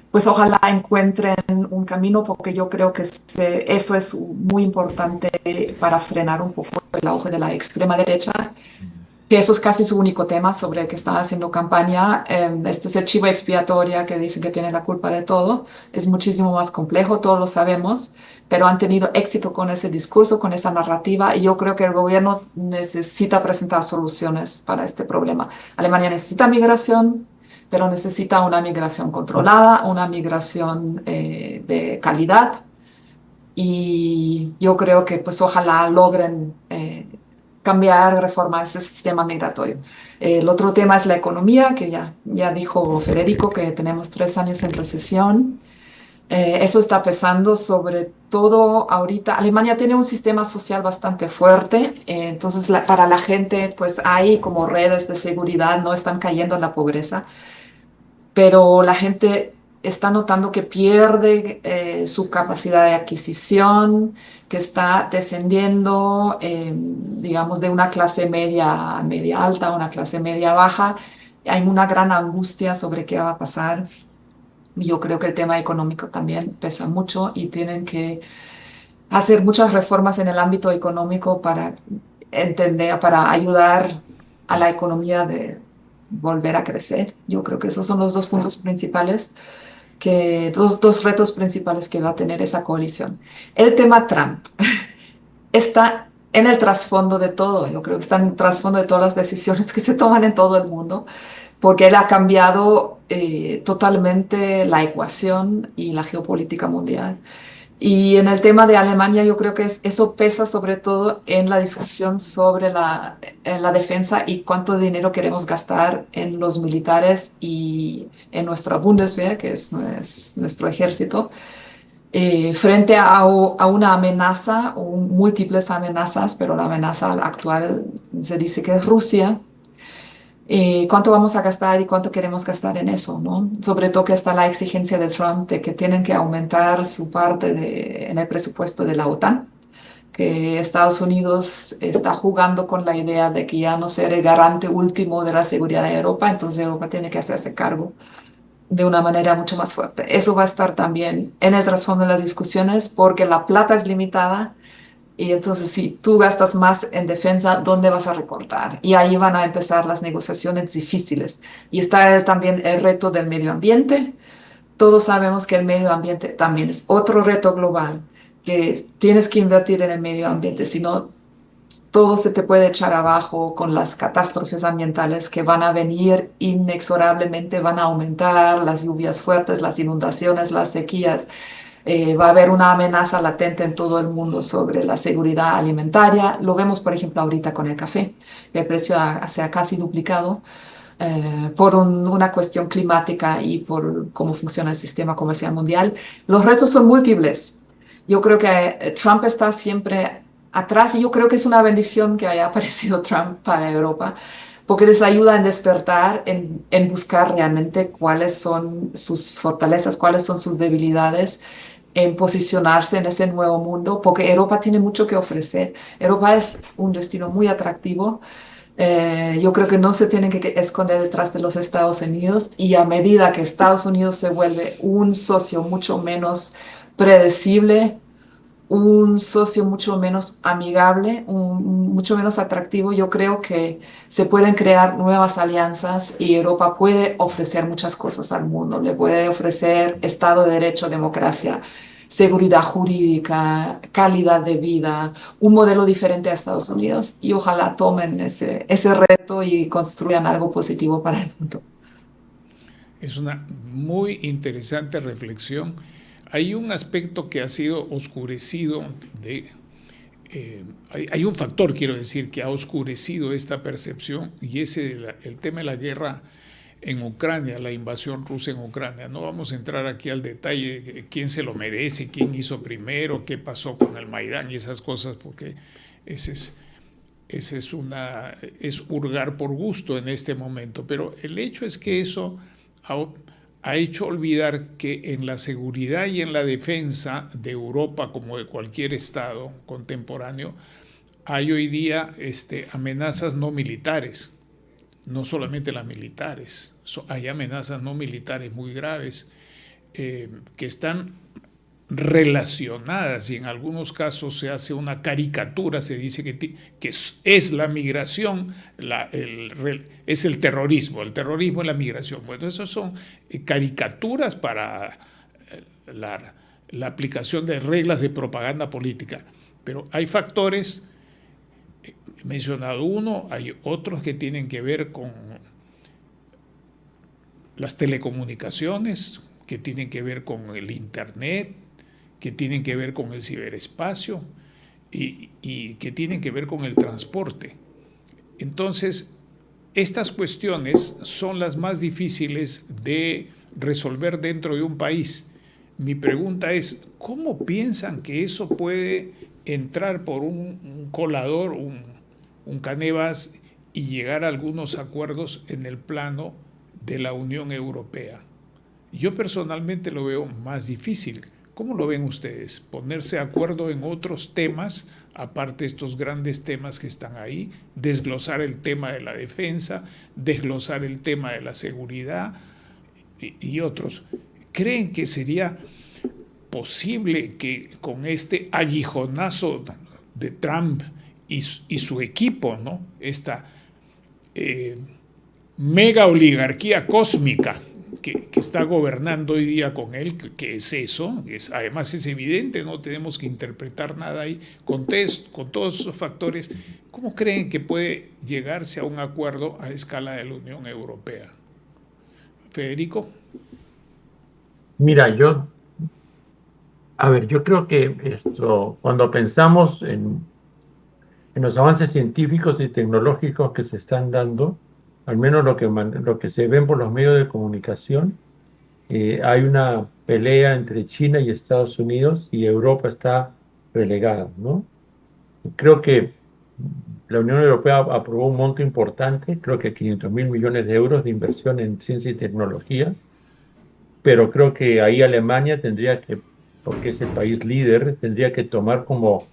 pues ojalá encuentren un camino, porque yo creo que eso es muy importante para frenar un poco el auge de la extrema derecha, que eso es casi su único tema sobre el que están haciendo campaña. Este es el chivo expiatorio que dicen que tiene la culpa de todo. Es muchísimo más complejo, todos lo sabemos, pero han tenido éxito con ese discurso, con esa narrativa, y yo creo que el gobierno necesita presentar soluciones para este problema. Alemania necesita migración, pero necesita una migración controlada, una migración de calidad, y yo creo que pues ojalá logren cambiar, reformar ese sistema migratorio. El otro tema es la economía, que ya dijo Federico que tenemos 3 años en recesión. Eso está pesando sobre todo ahorita. Alemania tiene un sistema social bastante fuerte, entonces para la gente pues hay como redes de seguridad, no están cayendo en la pobreza, pero la gente está notando que pierde su capacidad de adquisición, que está descendiendo, digamos, de una clase media alta a una clase media baja. Hay una gran angustia sobre qué va a pasar. Yo creo que el tema económico también pesa mucho y tienen que hacer muchas reformas en el ámbito económico para para ayudar a la economía de volver a crecer. Yo creo que esos son los dos puntos principales, dos retos principales que va a tener esa coalición. El tema Trump está en el trasfondo de todo. Yo creo que está en el trasfondo de todas las decisiones que se toman en todo el mundo, porque él ha cambiado totalmente la ecuación y la geopolítica mundial. Y en el tema de Alemania, yo creo que eso pesa sobre todo en la discusión sobre en la defensa y cuánto dinero queremos gastar en los militares y en nuestra Bundeswehr, que es nuestro ejército, frente a una amenaza o múltiples amenazas, pero la amenaza actual se dice que es Rusia. ¿Cuánto vamos a gastar y cuánto queremos gastar en eso, ¿no? Sobre todo que está la exigencia de Trump de que tienen que aumentar su parte en el presupuesto de la OTAN, que Estados Unidos está jugando con la idea de que ya no ser el garante último de la seguridad de Europa, entonces Europa tiene que hacerse cargo de una manera mucho más fuerte. Eso va a estar también en el trasfondo de las discusiones, porque la plata es limitada. Y entonces, si tú gastas más en defensa, ¿dónde vas a recortar? Y ahí van a empezar las negociaciones difíciles. Y está también el reto del medio ambiente. Todos sabemos que el medio ambiente también es otro reto global, que tienes que invertir en el medio ambiente, si no todo se te puede echar abajo con las catástrofes ambientales que van a venir inexorablemente, van a aumentar las lluvias fuertes, las inundaciones, las sequías. Va a haber una amenaza latente en todo el mundo sobre la seguridad alimentaria. Lo vemos, por ejemplo, ahorita con el café, que el precio se ha casi duplicado por una cuestión climática y por cómo funciona el sistema comercial mundial. Los retos son múltiples. Yo creo que Trump está siempre atrás y yo creo que es una bendición que haya aparecido Trump para Europa, porque les ayuda en despertar, en buscar realmente cuáles son sus fortalezas, cuáles son sus debilidades, en posicionarse en ese nuevo mundo, porque Europa tiene mucho que ofrecer. Europa es un destino muy atractivo. Yo creo que no se tienen que esconder detrás de los Estados Unidos, y a medida que Estados Unidos se vuelve un socio mucho menos predecible, un socio mucho menos amigable, mucho menos atractivo, yo creo que se pueden crear nuevas alianzas y Europa puede ofrecer muchas cosas al mundo. Le puede ofrecer Estado de Derecho, democracia, seguridad jurídica, calidad de vida, un modelo diferente a Estados Unidos, y ojalá tomen ese reto y construyan algo positivo para el mundo. Es una muy interesante reflexión. Hay un aspecto que ha sido oscurecido hay un factor, quiero decir, que ha oscurecido esta percepción, y es el tema de la guerra en Ucrania, la invasión rusa en Ucrania. No vamos a entrar aquí al detalle de quién se lo merece, quién hizo primero, qué pasó con el Maidán y esas cosas, porque es hurgar por gusto en este momento. Pero el hecho es que eso ha hecho olvidar que en la seguridad y en la defensa de Europa, como de cualquier Estado contemporáneo, hay hoy día amenazas no militares, no solamente las militares, hay amenazas no militares muy graves que están relacionadas, y en algunos casos se hace una caricatura, se dice que es la migración, es el terrorismo es la migración. Bueno, esas son caricaturas para la aplicación de reglas de propaganda política, pero hay factores, he mencionado uno, hay otros que tienen que ver con las telecomunicaciones, que tienen que ver con el Internet, que tienen que ver con el ciberespacio y que tienen que ver con el transporte. Entonces, estas cuestiones son las más difíciles de resolver dentro de un país. Mi pregunta es, ¿cómo piensan que eso puede entrar por un colador, un canevas, y llegar a algunos acuerdos en el plano de la Unión Europea? Yo personalmente lo veo más difícil. ¿Cómo lo ven ustedes? Ponerse de acuerdo en otros temas, aparte de estos grandes temas que están ahí, desglosar el tema de la defensa, desglosar el tema de la seguridad y otros. ¿Creen que sería posible que con este aguijonazo de Trump y su equipo, ¿no?, esta mega oligarquía cósmica que está gobernando hoy día con él, que es eso, además es evidente, no tenemos que interpretar nada ahí, con todos esos factores, ¿cómo creen que puede llegarse a un acuerdo a escala de la Unión Europea? Federico. Mira, yo creo que cuando pensamos en los avances científicos y tecnológicos que se están dando, al menos lo que se ven por los medios de comunicación, hay una pelea entre China y Estados Unidos, y Europa está relegada, ¿no? Creo que la Unión Europea aprobó un monto importante, creo que 500.000 millones de euros de inversión en ciencia y tecnología, pero creo que ahí Alemania tendría que, porque es el país líder, tendría que tomar como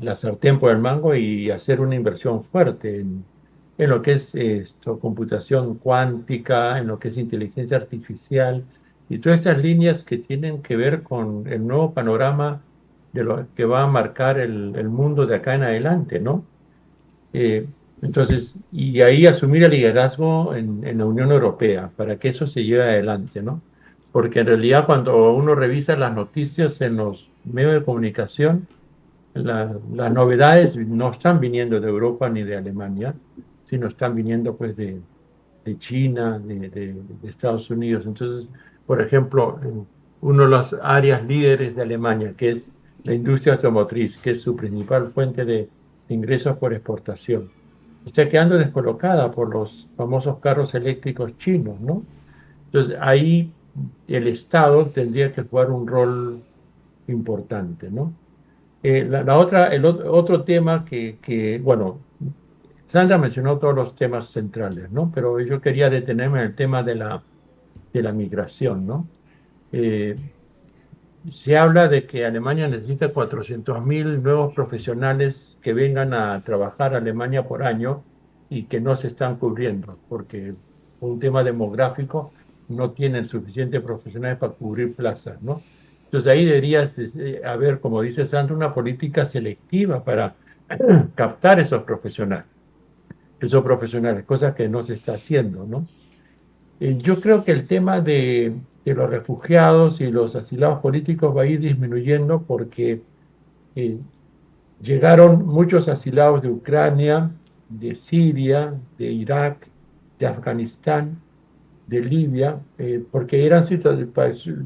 la sartén por el mango y hacer una inversión fuerte en lo que es computación cuántica, en lo que es inteligencia artificial, y todas estas líneas que tienen que ver con el nuevo panorama de lo que va a marcar el mundo de acá en adelante, ¿no? Entonces, y ahí asumir el liderazgo en la Unión Europea para que eso se lleve adelante, ¿no? Porque en realidad cuando uno revisa las noticias en los medios de comunicación, las novedades no están viniendo de Europa ni de Alemania, sino están viniendo pues de China, de Estados Unidos. Entonces, por ejemplo, una de las áreas líderes de Alemania, que es la industria automotriz, que es su principal fuente de ingresos por exportación, está quedando descolocada por los famosos carros eléctricos chinos, ¿no? Entonces, ahí el Estado tendría que jugar un rol importante, ¿no? Otro tema bueno, Sandra mencionó todos los temas centrales, ¿no? Pero yo quería detenerme en el tema de la migración, ¿no? Se habla de que Alemania necesita 400.000 nuevos profesionales que vengan a trabajar a Alemania por año y que no se están cubriendo, porque por un tema demográfico no tienen suficientes profesionales para cubrir plazas, ¿no? Entonces ahí debería haber, como dice Sandra, una política selectiva para captar esos profesionales, cosas que no se está haciendo, ¿no? Yo creo que el tema de los refugiados y los asilados políticos va a ir disminuyendo porque llegaron muchos asilados de Ucrania, de Siria, de Irak, de Afganistán, de Libia, porque eran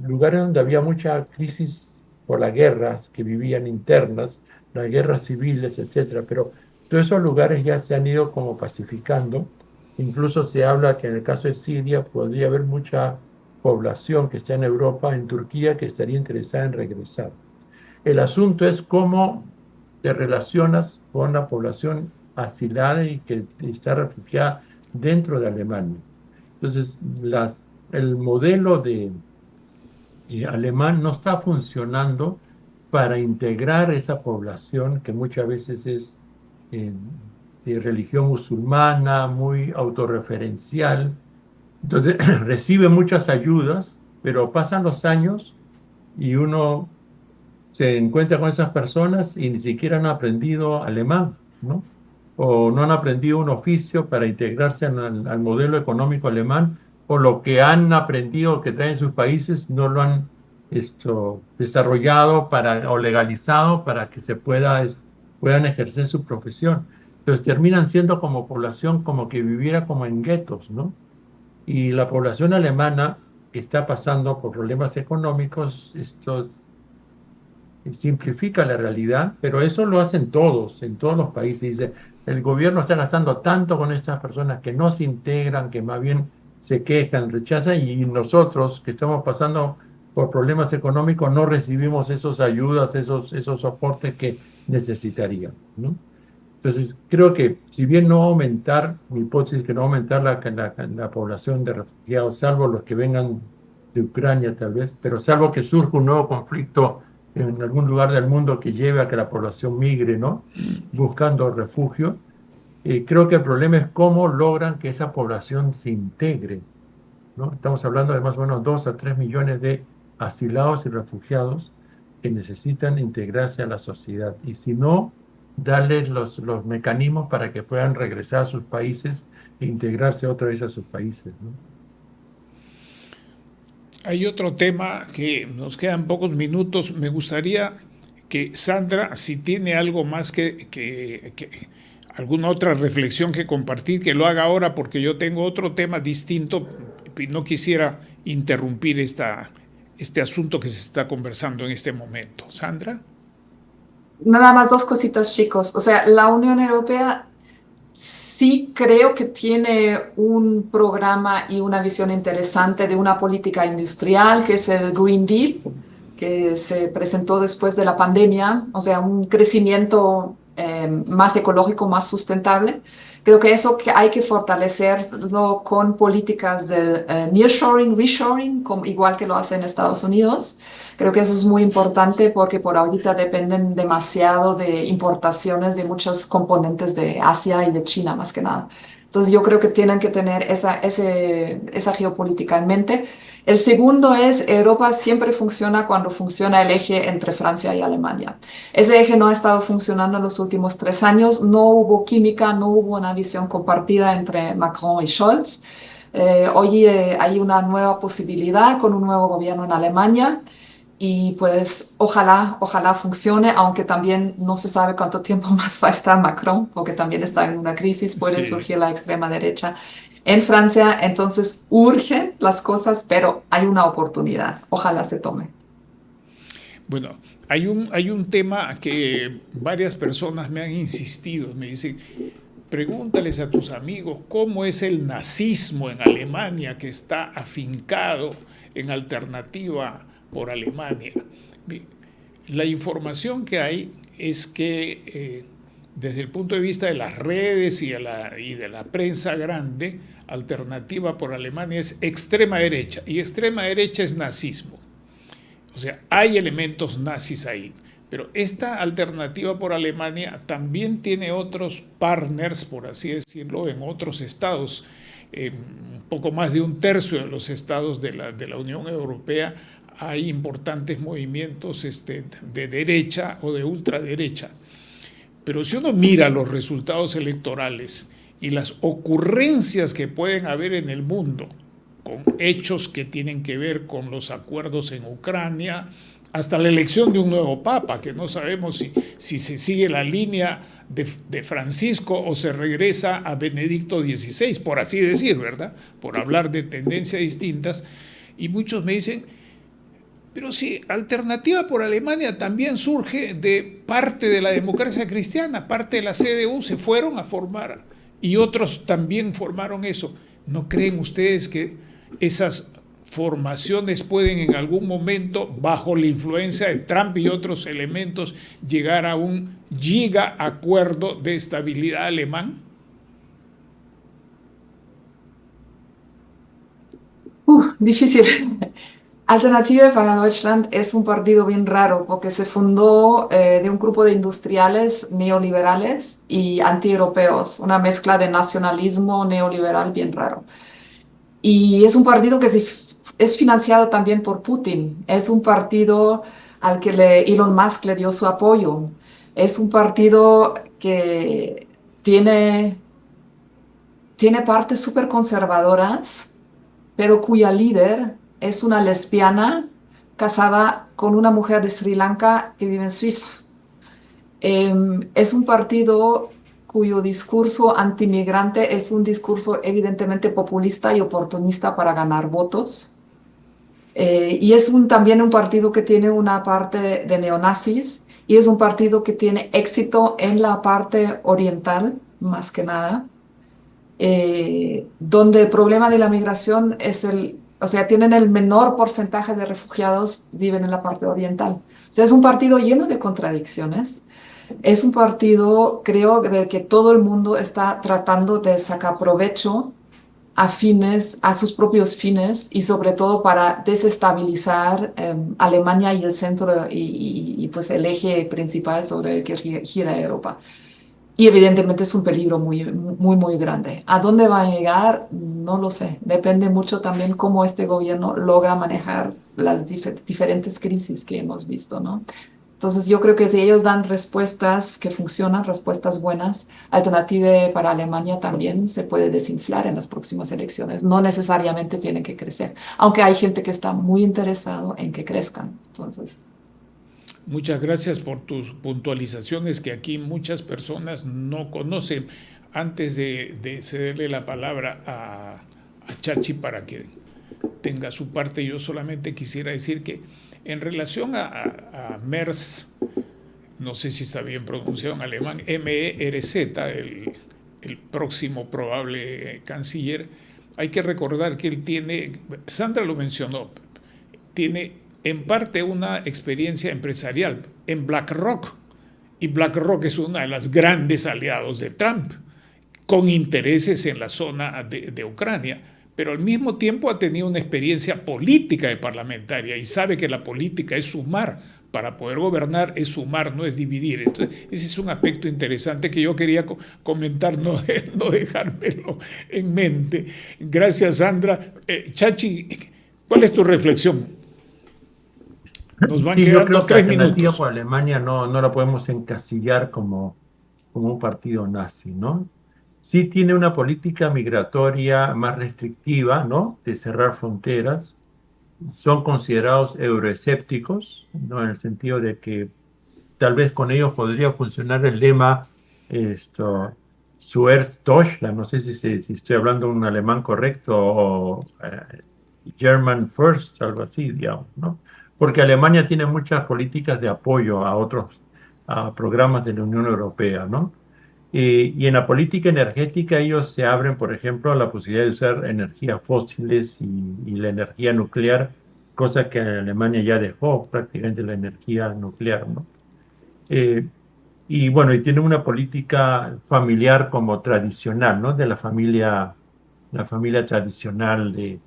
lugares donde había mucha crisis por las guerras que vivían internas, las guerras civiles, etcétera. Pero todos esos lugares ya se han ido como pacificando. Incluso se habla que en el caso de Siria podría haber mucha población que está en Europa, en Turquía, que estaría interesada en regresar. El asunto es cómo te relacionas con la población asilada y que está refugiada dentro de Alemania. Entonces, el modelo alemán no está funcionando para integrar esa población que muchas veces es de religión musulmana, muy autorreferencial. Entonces, recibe muchas ayudas, pero pasan los años y uno se encuentra con esas personas y ni siquiera han aprendido alemán, ¿no? O no han aprendido un oficio para integrarse al modelo económico alemán, o lo que han aprendido que traen sus países no lo han desarrollado o legalizado para que puedan ejercer su profesión. Entonces terminan siendo como población como que viviera como en guetos, ¿no? Y la población alemana que está pasando por problemas económicos, simplifica la realidad, pero eso lo hacen todos, en todos los países. Dice, el gobierno está gastando tanto con estas personas que no se integran, que más bien se quejan, rechazan, y nosotros que estamos pasando por problemas económicos no recibimos esas ayudas, esos soportes que necesitaríamos, ¿no? Entonces, creo que si bien no va a aumentar, mi hipótesis es que no va a aumentar la población de refugiados, salvo los que vengan de Ucrania tal vez, pero salvo que surja un nuevo conflicto en algún lugar del mundo que lleve a que la población migre, ¿no? Buscando refugio. Creo que el problema es cómo logran que esa población se integre, ¿no? Estamos hablando de más o menos 2 a 3 millones de asilados y refugiados que necesitan integrarse a la sociedad. Y si no, darles los mecanismos para que puedan regresar a sus países e integrarse otra vez a sus países, ¿no? Hay otro tema que nos quedan pocos minutos. Me gustaría que Sandra, si tiene algo más que alguna otra reflexión que compartir, que lo haga ahora, porque yo tengo otro tema distinto y no quisiera interrumpir este asunto que se está conversando en este momento. Sandra. Nada más dos cositas, chicos. O sea, la Unión Europea sí creo que tiene un programa y una visión interesante de una política industrial, que es el Green Deal, que se presentó después de la pandemia, o sea, un crecimiento más ecológico, más sustentable. Creo que eso que hay que fortalecerlo con políticas de nearshoring, reshoring, igual que lo hace en Estados Unidos. Creo que eso es muy importante porque por ahorita dependen demasiado de importaciones de muchos componentes de Asia y de China, más que nada. Entonces yo creo que tienen que tener esa geopolítica en mente. El segundo es, Europa siempre funciona cuando funciona el eje entre Francia y Alemania. Ese eje no ha estado funcionando en los últimos 3 años, no hubo química, no hubo una visión compartida entre Macron y Scholz. Hoy hay una nueva posibilidad con un nuevo gobierno en Alemania. y pues ojalá funcione, aunque también no se sabe cuánto tiempo más va a estar Macron, porque también está en una crisis, puede Sí. surgir la extrema derecha en Francia, entonces urgen las cosas, pero hay una oportunidad, ojalá se tome. Bueno, hay un tema que varias personas me han insistido, me dicen, pregúntales a tus amigos cómo es el nazismo en Alemania que está afincado en Alternativa por Alemania. La información que hay es que desde el punto de vista de las redes y de la prensa grande, Alternativa por Alemania es extrema derecha y extrema derecha es nazismo. O sea, hay elementos nazis ahí. Pero esta Alternativa por Alemania también tiene otros partners, por así decirlo, en otros estados. Un poco más de un tercio de los estados de la Unión Europea hay importantes movimientos de derecha o de ultraderecha. Pero si uno mira los resultados electorales y las ocurrencias que pueden haber en el mundo, con hechos que tienen que ver con los acuerdos en Ucrania, hasta la elección de un nuevo papa, que no sabemos si se sigue la línea de Francisco o se regresa a Benedicto XVI, por así decir, ¿verdad? Por hablar de tendencias distintas. Y muchos me dicen, pero sí, Alternativa por Alemania también surge de parte de la democracia cristiana, parte de la CDU se fueron a formar y otros también formaron eso. ¿No creen ustedes que esas formaciones pueden en algún momento, bajo la influencia de Trump y otros elementos, llegar a un giga acuerdo de estabilidad alemán? Difícil. Alternative para Deutschland es un partido bien raro porque se fundó de un grupo de industriales neoliberales y antieuropeos, una mezcla de nacionalismo neoliberal bien raro. Y es un partido que es financiado también por Putin. Es un partido al que Elon Musk le dio su apoyo. Es un partido que tiene partes súper conservadoras, pero cuya líder es una lesbiana casada con una mujer de Sri Lanka que vive en Suiza. Es un partido cuyo discurso antimigrante es un discurso evidentemente populista y oportunista para ganar votos. Y es también un partido que tiene una parte de neonazis y es un partido que tiene éxito en la parte oriental, más que nada, donde el problema de la migración o sea, tienen el menor porcentaje de refugiados viven en la parte oriental. O sea, es un partido lleno de contradicciones. Es un partido, creo, del que todo el mundo está tratando de sacar provecho a sus propios fines y sobre todo para desestabilizar Alemania y el centro y pues el eje principal sobre el que gira Europa. Y evidentemente es un peligro muy grande. ¿A dónde va a llegar? No lo sé. Depende mucho también cómo este gobierno logra manejar las diferentes crisis que hemos visto, ¿no? Entonces yo creo que si ellos dan respuestas que funcionan, respuestas buenas, Alternative para Alemania también se puede desinflar en las próximas elecciones. No necesariamente tienen que crecer, aunque hay gente que está muy interesado en que crezcan. Entonces, Muchas gracias por tus puntualizaciones que aquí muchas personas no conocen. Antes de cederle la palabra a Chachi para que tenga su parte, yo solamente quisiera decir que en relación a Merz, no sé si está bien pronunciado en alemán, M-E-R-Z, el próximo probable canciller, hay que recordar que él tiene, Sandra lo mencionó, tiene en parte una experiencia empresarial en BlackRock, y BlackRock es una de las grandes aliados de Trump, con intereses en la zona de Ucrania, pero al mismo tiempo ha tenido una experiencia política y parlamentaria y sabe que la política es sumar. Para poder gobernar es sumar, no es dividir. Entonces, ese es un aspecto interesante que yo quería comentar, no dejármelo en mente. Gracias, Sandra. Chachi, ¿cuál es tu reflexión? Nos van Sí, yo quedando creo que 3 Alternativa minutos. por Alemania no la podemos encasillar como un partido nazi, ¿no? Sí tiene una política migratoria más restrictiva, ¿no? De cerrar fronteras, son considerados euroescépticos, ¿no? En el sentido de que tal vez con ellos podría funcionar el lema Zuerst Deutschland, no sé si estoy hablando un alemán correcto, o German First, algo así, digamos, ¿no? Porque Alemania tiene muchas políticas de apoyo a otros programas de la Unión Europea, ¿no? Y en la política energética ellos se abren, por ejemplo, a la posibilidad de usar energías fósiles y la energía nuclear, cosa que Alemania ya dejó prácticamente la energía nuclear, ¿no? Eh, y bueno, y tiene una política familiar como tradicional, ¿no? De la familia tradicional de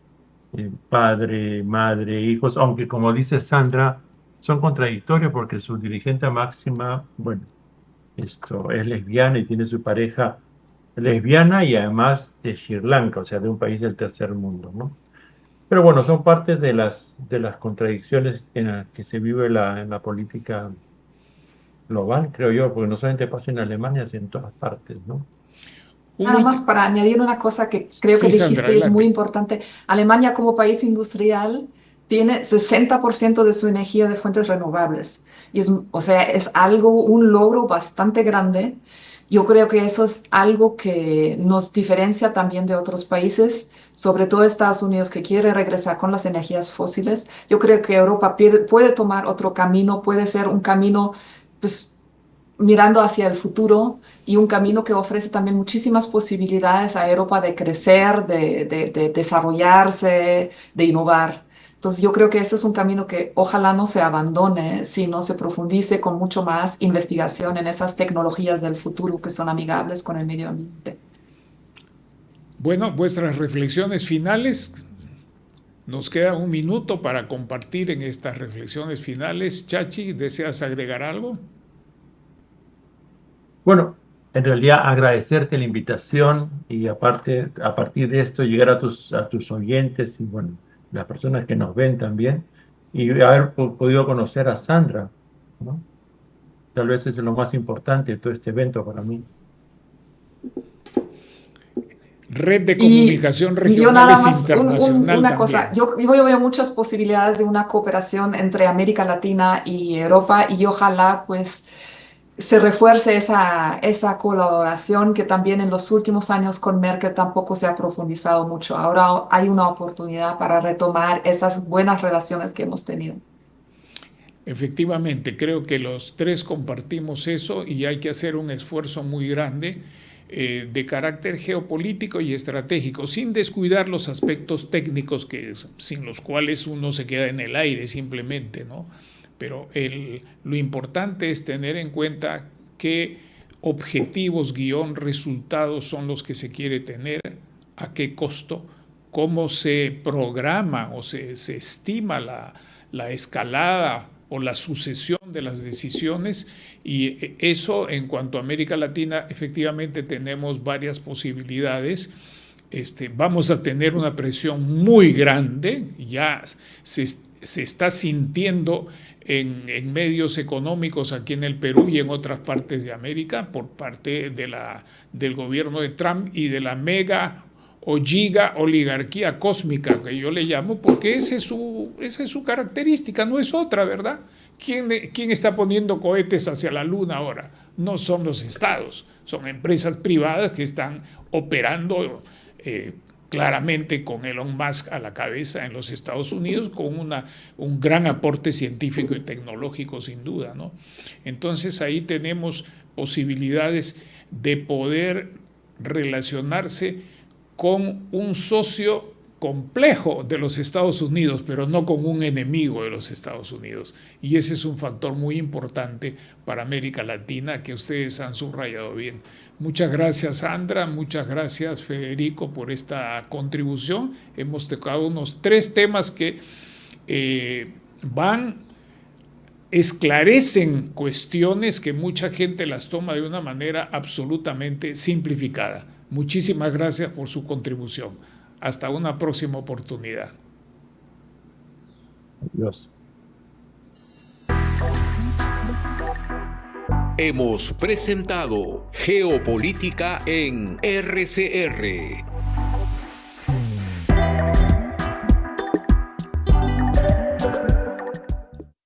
padre, madre, hijos, aunque como dice Sandra, son contradictorios porque su dirigente máxima, bueno, es lesbiana y tiene su pareja lesbiana y además de Sri Lanka, o sea, de un país del tercer mundo, ¿no? Pero bueno, son parte de las contradicciones en las que se vive en la política global, creo yo, porque no solamente pasa en Alemania, sino en todas partes, ¿no? Un Nada más ulti- para añadir una cosa que creo que sí, Sandra, dijiste y es muy adelante. importante. Alemania como país industrial tiene 60% de su energía de fuentes renovables. Y es, o sea, es algo, un logro bastante grande. Yo creo que eso es algo que nos diferencia también de otros países, sobre todo Estados Unidos, que quiere regresar con las energías fósiles. Yo creo que Europa puede tomar otro camino, puede ser un camino, pues, mirando hacia el futuro y un camino que ofrece también muchísimas posibilidades a Europa de crecer, de desarrollarse, de innovar. Entonces yo creo que ese es un camino que ojalá no se abandone, sino se profundice con mucho más investigación en esas tecnologías del futuro que son amigables con el medio ambiente. Bueno, vuestras reflexiones finales. Nos queda un minuto para compartir en estas reflexiones finales. Chachi, ¿deseas agregar algo? Bueno, en realidad agradecerte la invitación y aparte, a partir de esto llegar a tus oyentes y bueno, las personas que nos ven también y haber podido conocer a Sandra, ¿no? Tal vez es lo más importante de todo este evento para mí. Red de Y comunicación yo regional nada es más, internacional una cosa, también. yo veo muchas posibilidades de una cooperación entre América Latina y Europa y ojalá pues se refuerce esa colaboración que también en los últimos años con Merkel tampoco se ha profundizado mucho. Ahora hay una oportunidad para retomar esas buenas relaciones que hemos tenido. Efectivamente, creo que los tres compartimos eso y hay que hacer un esfuerzo muy grande de carácter geopolítico y estratégico, sin descuidar los aspectos técnicos sin los cuales uno se queda en el aire simplemente, ¿no? Pero lo importante es tener en cuenta qué objetivos, guión, resultados son los que se quiere tener, a qué costo, cómo se programa o se estima la escalada o la sucesión de las decisiones, y eso en cuanto a América Latina efectivamente tenemos varias posibilidades. Vamos a tener una presión muy grande, ya se está sintiendo en medios económicos aquí en el Perú y en otras partes de América por parte del gobierno de Trump y de la mega o giga oligarquía cósmica, que yo le llamo, porque esa es su característica, no es otra, ¿verdad? ¿Quién está poniendo cohetes hacia la luna ahora? No son los estados, son empresas privadas que están operando claramente con Elon Musk a la cabeza en los Estados Unidos, con un gran aporte científico y tecnológico sin duda, ¿no? Entonces ahí tenemos posibilidades de poder relacionarse con un socio complejo de los Estados Unidos, pero no con un enemigo de los Estados Unidos. Y ese es un factor muy importante para América Latina que ustedes han subrayado bien. Muchas gracias, Sandra, muchas gracias, Federico, por esta contribución. Hemos tocado unos 3 temas que esclarecen cuestiones que mucha gente las toma de una manera absolutamente simplificada. Muchísimas gracias por su contribución. Hasta una próxima oportunidad. Adiós. Hemos presentado Geopolítica en RCR